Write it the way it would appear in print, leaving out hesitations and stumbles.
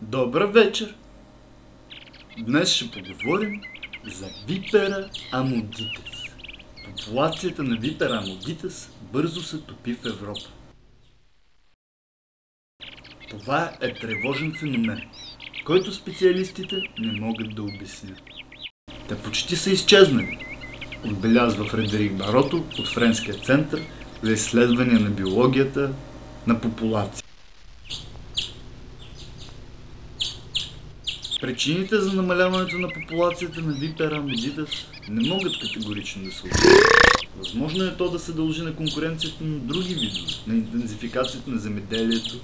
Добър вечер! Днес ще поговорим за Випера амогитес. Популацията на Випера амогитес бързо се топи в Европа. Това е тревожен феномен, който специалистите не могат да обяснят. Те почти са изчезнали, отбелязва Фредерик Барото от Френския център за изследване на биологията на популация. Причините за намаляването на популацията на Випера амогитес не могат категорично да се обяснят. Възможно е то да се дължи на конкуренцията на други видове, на интензификацията на земеделието.